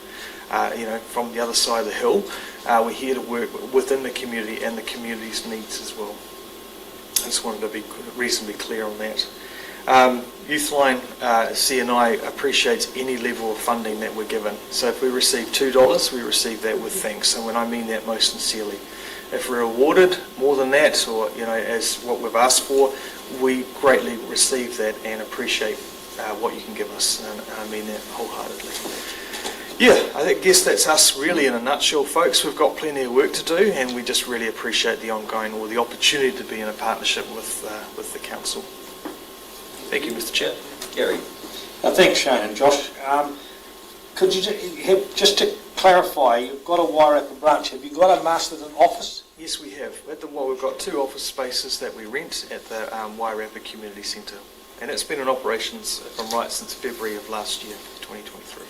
from the other side of the hill. We're here to work within the community and the community's needs as well. I just wanted to be reasonably clear on that. Youthline CNI appreciates any level of funding that we're given. So if we receive $2, we receive that with thanks, and when I mean that most sincerely. If we're awarded more than that, or as what we've asked for, we greatly receive that and appreciate what you can give us, and I mean that wholeheartedly. Yeah, I guess that's us really in a nutshell, folks. We've got plenty of work to do, and we just really appreciate the ongoing, or the opportunity to be in a partnership with the council. Thank you, Mr. Chair. Gary. Thanks, Shane and Josh. Could you just to clarify, you've got a Wairarapa branch. Have you got a Masterton office? Yes, we have. We've got 2 office spaces that we rent at the Wairarapa Community Centre, and it's been in operations, if I'm right, since February of last year, 2023.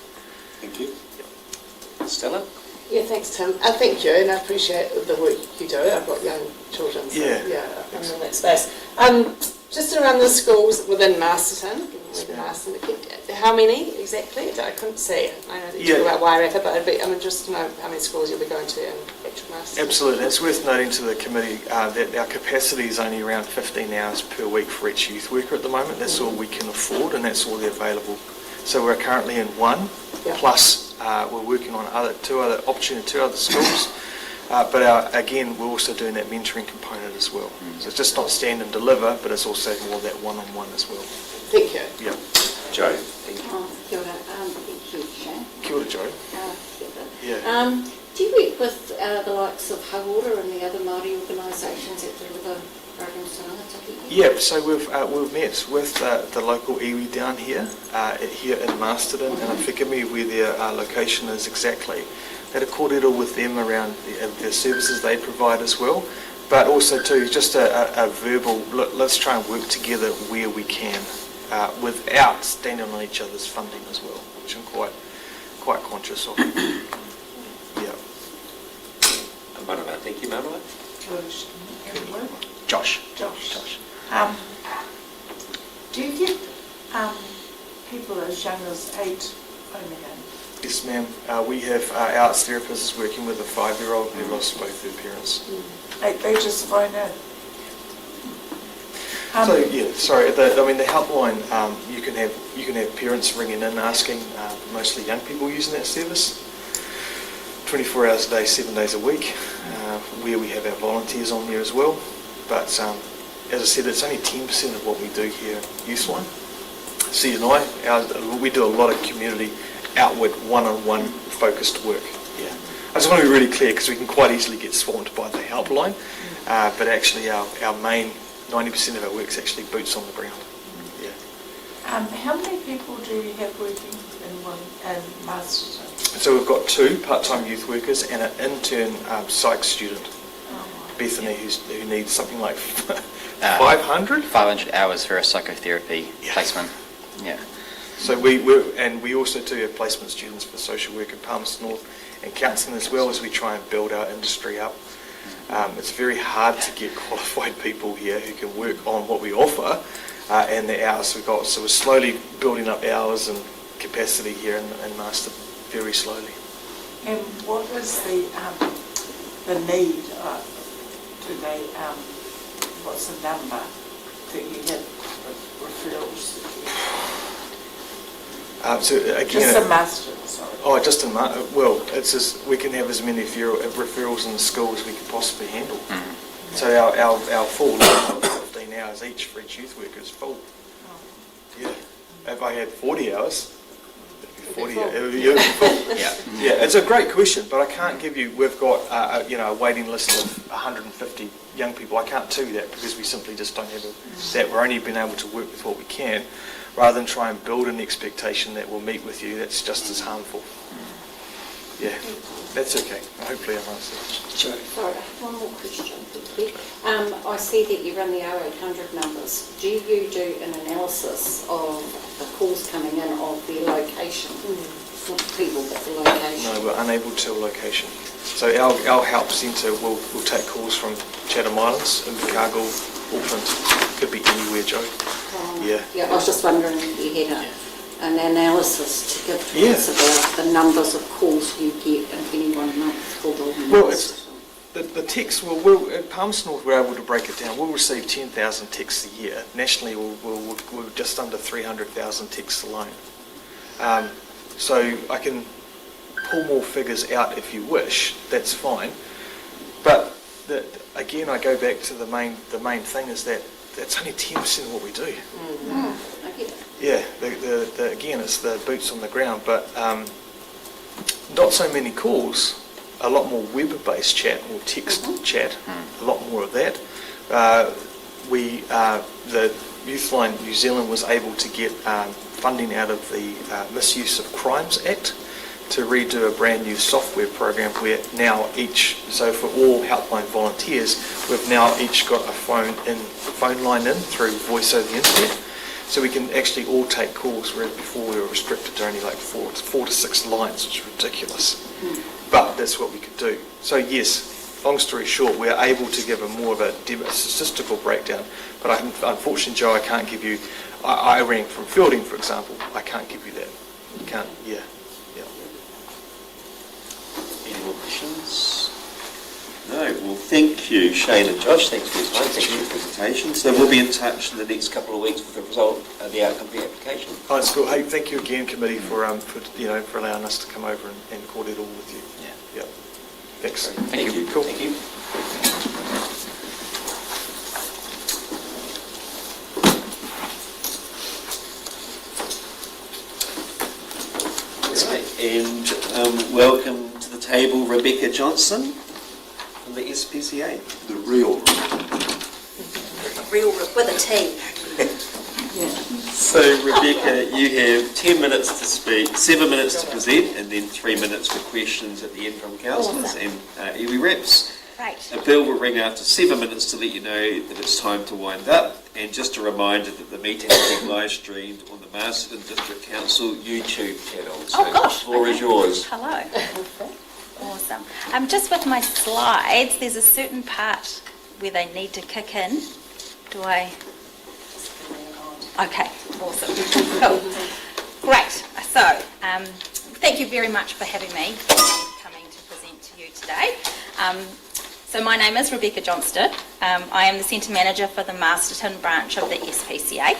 Thank you. Yep. Stella? Yeah, thanks, Tim. Thank you, and I appreciate the work you do. I've got young children, so Yeah. I'm in that space. Just around the schools within Masterton, how many exactly? I couldn't see. I know that you talk about Wairarapa, but I'm interested to know how many schools you'll be going to in actual Masterton. Absolutely. It's worth noting to the committee that our capacity is only around 15 hours per week for each youth worker at the moment. That's all we can afford, and that's all they're available. So we're currently in 1, plus we're working on two other schools. But again, we're also doing that mentoring component as well. So it's just not stand and deliver, but it's also more that one-on-one as well. Thank you. Yeah. Joe. Kia ora. Thank you, Shane. Kia ora, Joe. Kia ora. Yeah. Do you work with the likes of Hauora and the other Māori organisations that deliver programs to rangatahi? Yeah, so we've met with the local iwi down here, here in Masterton, and forgive me where their location is exactly. Had a kōrero with them around the services they provide as well, but also too just a verbal, let's try and work together where we can, without standing on each other's funding as well, which I'm quite conscious of. Yeah. Marama, thank you, Marama. Josh. Do you get people as young as 8 home again? Yes, ma'am. We have our arts therapists working with a 5-year-old who lost both their parents. They just phone in. So yeah, sorry. The helpline, you can have parents ringing in asking, mostly young people using that service. 24 hours a day, 7 days a week, where we have our volunteers on there as well. But as I said, it's only 10% of what we do here at Youthline. CNI, we do a lot of community outward, one-on-one focused work. Yeah, I just want to be really clear because we can quite easily get swamped by the helpline, but actually our main 90% of our work is actually boots on the ground. Yeah. How many people do you have working in Masterton? So we've got 2 part-time youth workers and an intern psych student, Bethany, who needs something like 500? 500 hours for a psychotherapy placement. Yeah. So we also do have placement students for social work in Palmerston North and counselling, as well as we try and build our industry up. It's very hard to get qualified people here who can work on what we offer and the hours we've got. So we're slowly building up hours and capacity here in Masterton, very slowly. And what is the need? What's the number that you get referrals? So again, Just the Masterton, sorry. Oh, just in well, it's just we can have as many referrals in the school as we can possibly handle. So our full line of 15 hours each for each youth worker is full. Yeah. If I had 40 hours, it'd be 40 hours. It would be full. Yeah. It's a great question, but I can't give you. We've got a waiting list of 150 young people. I can't tell you that because we simply just don't have that. We're only been able to work with what we can, rather than try and build an expectation that we'll meet with you. That's just as harmful. Yeah, that's okay. Hopefully I've answered. Sorry, I have one more question quickly. I see that you run the 0800 numbers. Do you do an analysis of the calls coming in of the location? Not people, but the location? No, we're unable to tell location. So our help centre will take calls from Chatham Islands, Invercargill, Auckland. Could be anywhere, Joe. Yeah, I was just wondering if you had an analysis to give to us about the numbers of calls you get and if anyone knows called or well, it's the texts. Well, at Palmerston North, we're able to break it down. We'll receive 10,000 texts a year. Nationally, we're just under 300,000 texts alone. So I can pull more figures out if you wish. That's fine. But again, I go back to the main thing is that that's only 10% of what we do. I get it. Yeah, again, it's the boots on the ground, but not so many calls, a lot more web-based chat or text chat, a lot more of that. The Youthline New Zealand was able to get funding out of the Misuse of Crimes Act to redo a brand new software program where now so for all helpline volunteers, we've now each got a phone line in through voice over the internet. So we can actually all take calls, whereas before we were restricted to only like four to six lines, which is ridiculous. But that's what we could do. So yes, long story short, we're able to give more of a statistical breakdown. But unfortunately, Joe, I can't give you, I rang from Fielding, for example. I can't give you that. You can't, yeah. Any more questions? No. Well, thank you, Shane and Josh. Thanks for your time. Thank you for your presentation. So we'll be in touch in the next couple of weeks with the result of the outcome of the application. Oh, that's cool. Hey, thank you again, committee, for allowing us to come over and coordinate all with you. Yeah. Thanks. Thank you. Cool. Thank you. Right, and welcome to the table, Rebecca Johnson from the SPCA. The real with a T. So, Rebecca, you have 10 minutes to speak, 7 minutes to present, and then 3 minutes for questions at the end from councillors and iwi reps. Right. A bell will ring after 7 minutes to let you know that it's time to wind up. And just a reminder that the meeting is being live streamed on the Masterton District Council YouTube channel. So Oh gosh. the floor is yours. Hello. Awesome. Just with my slides, there's a certain part where they need to kick in. Do I? Okay, awesome. Cool. Great. So, thank you very much for having me coming to present to you today. So my name is Rebecca Johnston. I am the Centre Manager for the Masterton branch of the SPCA.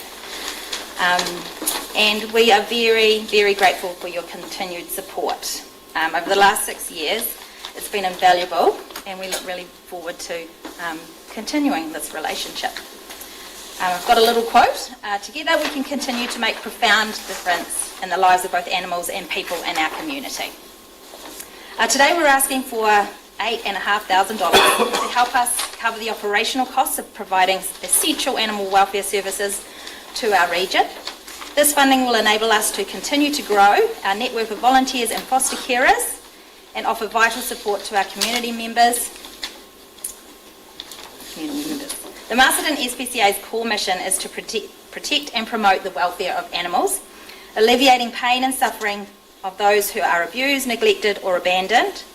And we are very, very grateful for your continued support. Over the last 6 years, it's been invaluable, and we look really forward to continuing this relationship. I've got a little quote. Together we can continue to make profound difference in the lives of both animals and people in our community. Today we're asking for $8,500 to help us cover the operational costs of providing essential animal welfare services to our region. This funding will enable us to continue to grow our network of volunteers and foster carers and offer vital support to our community members. The Masterton SPCA's core mission is to protect and promote the welfare of animals, alleviating pain and suffering of those who are abused, neglected or abandoned.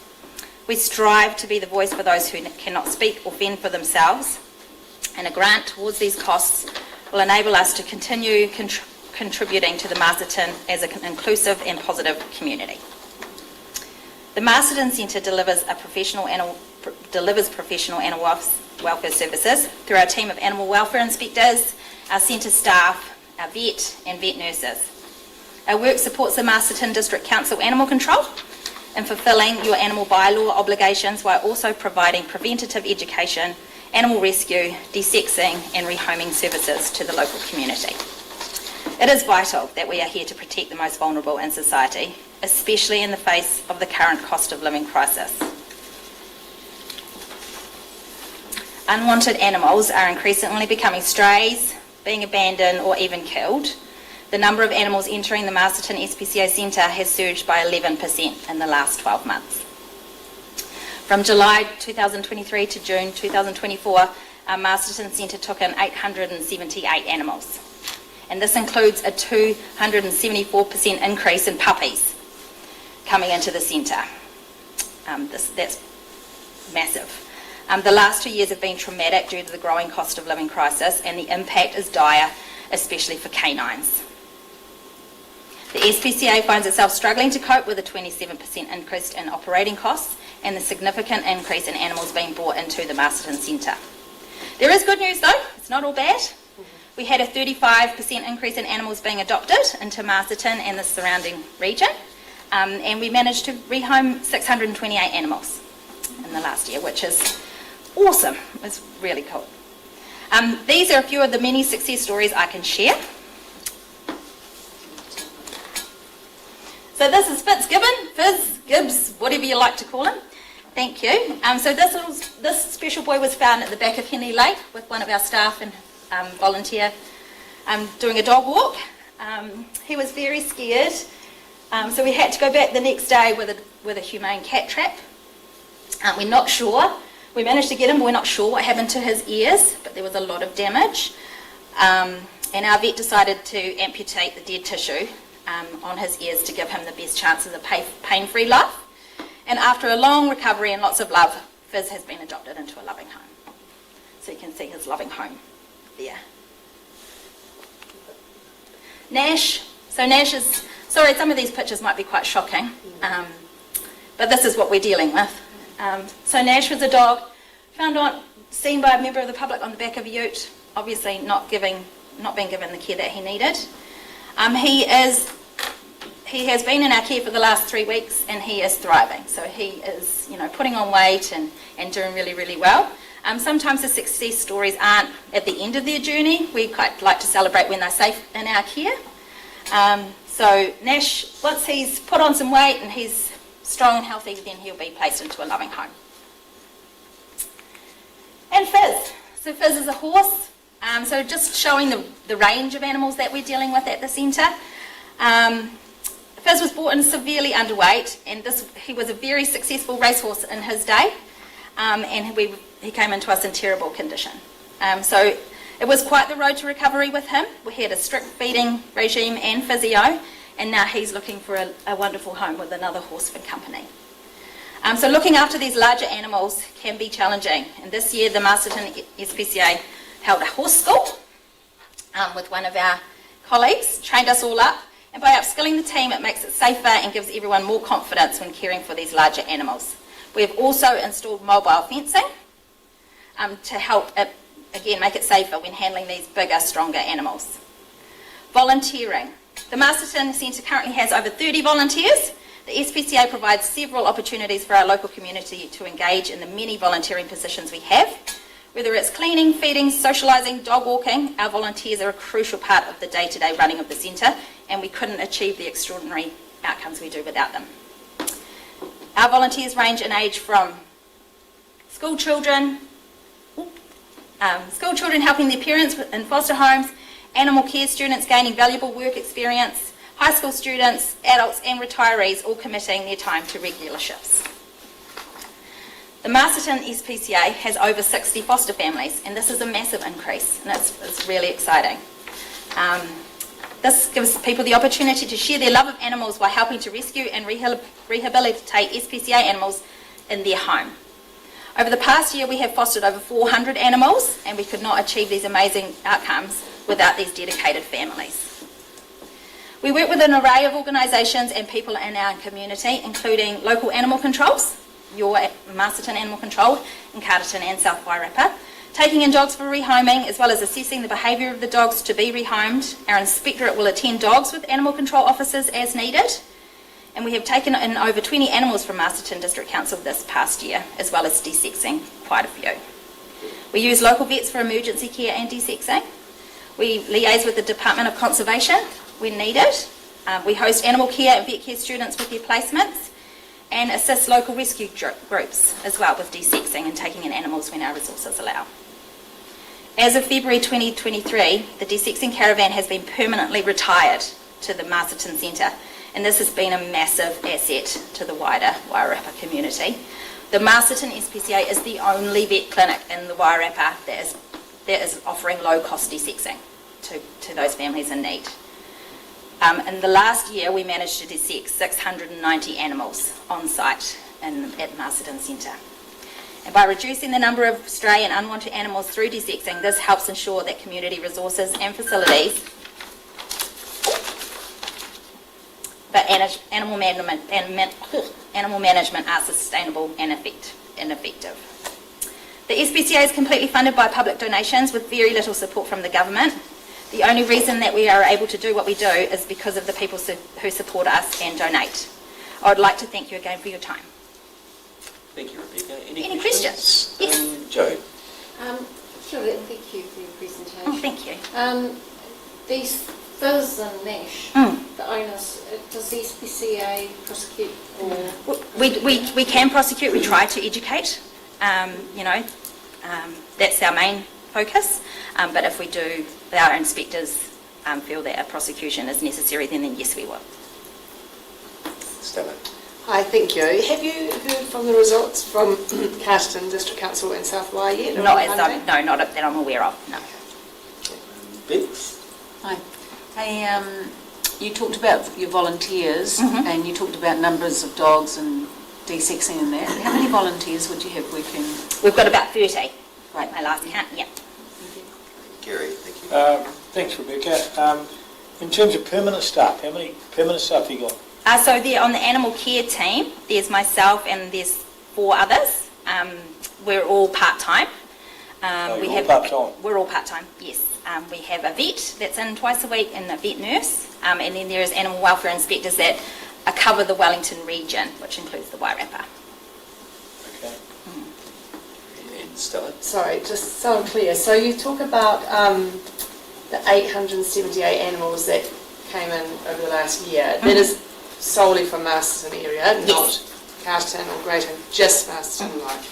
We strive to be the voice for those who cannot speak or fend for themselves, and a grant towards these costs will enable us to continue contributing to the Masterton as an inclusive and positive community. The Masterton Centre delivers professional animal welfare services through our team of animal welfare inspectors, our centre staff, our vet and vet nurses. Our work supports the Masterton District Council Animal Control in fulfilling your animal bylaw obligations while also providing preventative education, animal rescue, desexing and rehoming services to the local community. It is vital that we are here to protect the most vulnerable in society, especially in the face of the current cost of living crisis. Unwanted animals are increasingly becoming strays, being abandoned or even killed. The number of animals entering the Masterton SPCA Centre has surged by 11% in the last 12 months. From July 2023 to June 2024, our Masterton Centre took in 878 animals. And this includes a 274% increase in puppies coming into the centre. That's massive. The last 2 years have been traumatic due to the growing cost of living crisis, and the impact is dire, especially for canines. The SPCA finds itself struggling to cope with a 27% increase in operating costs and the significant increase in animals being brought into the Masterton Centre. There is good news though, it's not all bad. We had a 35% increase in animals being adopted into Masterton and the surrounding region, and we managed to rehome 628 animals in the last year, which is awesome. It's really cool. These are a few of the many success stories I can share. So this is Fitzgibbon, Fizz, Gibbs, whatever you like to call him. Thank you. So this special boy was found at the back of Henley Lake with one of our staff and volunteer doing a dog walk. He was very scared, so we had to go back the next day with a humane cat trap. We're not sure. We managed to get him, but we're not sure what happened to his ears, but there was a lot of damage. And our vet decided to amputate the dead tissue on his ears to give him the best chances of pain-free life. And after a long recovery and lots of love, Fizz has been adopted into a loving home. So you can see his loving home there. Nash. So Nash is, sorry, some of these pictures might be quite shocking, but this is what we're dealing with. So Nash was a dog seen by a member of the public on the back of a ute, obviously not being given the care that he needed. He has been in our care for the last 3 weeks and he is thriving. So he is, putting on weight and doing really, really well. Sometimes the success stories aren't at the end of their journey. We quite like to celebrate when they're safe in our care. So Nash, once he's put on some weight and he's strong and healthy, then he'll be placed into a loving home. And Fizz. So Fizz is a horse. So just showing the range of animals that we're dealing with at the centre. Fizz was brought in severely underweight, and he was a very successful racehorse in his day, and he came into us in terrible condition. So it was quite the road to recovery with him. We had a strict feeding regime and physio, and now he's looking for a wonderful home with another Horseford company. So looking after these larger animals can be challenging, and this year the Masterton SPCA held a horse school with one of our colleagues, trained us all up, and by upskilling the team it makes it safer and gives everyone more confidence when caring for these larger animals. We have also installed mobile fencing to help, again, make it safer when handling these bigger, stronger animals. Volunteering. The Masterton Centre currently has over 30 volunteers. The SPCA provides several opportunities for our local community to engage in the many volunteering positions we have. Whether it's cleaning, feeding, socialising, dog walking, our volunteers are a crucial part of the day-to-day running of the centre, and we couldn't achieve the extraordinary outcomes we do without them. Our volunteers range in age from school children helping their parents in foster homes, animal care students gaining valuable work experience, high school students, adults and retirees all committing their time to regular shifts. The Masterton SPCA has over 60 foster families, and this is a massive increase, and it's really exciting. This gives people the opportunity to share their love of animals while helping to rescue and rehabilitate SPCA animals in their home. Over the past year, we have fostered over 400 animals, and we could not achieve these amazing outcomes without these dedicated families. We work with an array of organisations and people in our community, including local animal controls, your Masterton Animal Control in Carterton and South Wairarapa, taking in dogs for rehoming, as well as assessing the behaviour of the dogs to be rehomed. Our inspectorate will attend dogs with animal control officers as needed. And we have taken in over 20 animals from Masterton District Council this past year, as well as desexing quite a few. We use local vets for emergency care and desexing. We liaise with the Department of Conservation when needed. We host animal care and vet care students with their placements, and assist local rescue groups as well with desexing and taking in animals when our resources allow. As of February 2023, the desexing caravan has been permanently retired to the Masterton Centre, and this has been a massive asset to the wider Wairarapa community. The Masterton SPCA is the only vet clinic in the Wairarapa that is offering low-cost desexing to those families in need. In the last year, we managed to desex 690 animals on site at Masterton Centre. And by reducing the number of stray and unwanted animals through desexing, this helps ensure that community resources and facilities, but animal management are sustainable and effective. The SPCA is completely funded by public donations with very little support from the government. The only reason that we are able to do what we do is because of the people who support us and donate. I would like to thank you again for your time. Thank you, Rebecca. Any questions? Yes. Joe? Sure, thank you for your presentation. Oh, thank you. These Fizz and Nash, the owners, does the SPCA prosecute or...? We can prosecute, we try to educate, that's our main focus, but if we do, our inspectors feel that a prosecution is necessary, then yes, we will. Stella? Hi, thank you. Have you heard from the results from Carterton District Council and South Wye yet? Not that I'm aware of, no. Bix? Hi. Hey, you talked about your volunteers and you talked about numbers of dogs and desexing and that. How many volunteers would you have working? We've got about 30. Right. My last count, yeah. Gary, thank you. Thanks, Rebecca. In terms of permanent staff, how many permanent staff have you got? So there on the animal care team, there's myself and there's 4 others. We're all part-time. Part-time? We're all part-time, yes. We have a vet that's in twice a week and a vet nurse, and then there is animal welfare inspectors that cover the Wellington region, which includes the Wairarapa. Okay. And Stella? Sorry, just so I'm clear. So you talk about the 878 animals that came in over the last year. That is solely from Masterton area, not Carterton or Greyton, just Masterton. Like,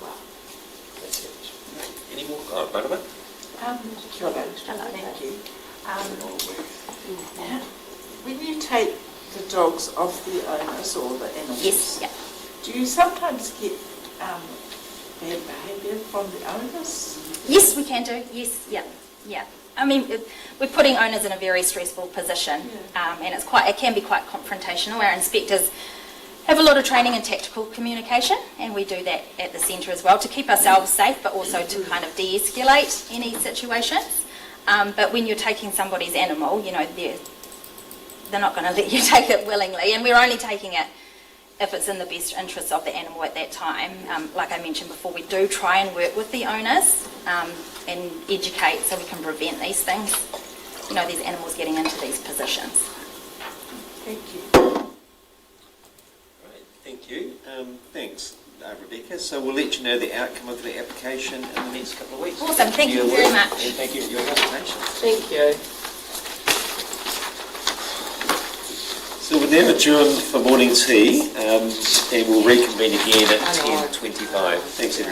wow, that's huge. Any more? Oh, Barnabas? Thank you. When you take the dogs off the owners or the animals, Yes, yeah. do you sometimes get bad behaviour from the owners? Yes, we can do. Yes, yeah. I mean, we're putting owners in a very stressful position, and it can be quite confrontational. Our inspectors have a lot of training in tactical communication, and we do that at the centre as well to keep ourselves safe, but also to kind of de-escalate any situations. But when you're taking somebody's animal, they're not going to let you take it willingly, and we're only taking it if it's in the best interest of the animal at that time. Like I mentioned before, we do try and work with the owners and educate so we can prevent these things, these animals getting into these positions. Thank you. Right, thank you. Thanks, Rebecca. So we'll let you know the outcome of the application in the next couple of weeks. Awesome, thank you very much. And thank you for your presentation. Thank you. So we'll now adjourn for morning tea, and we'll reconvene again at 10:25. Thanks, everyone.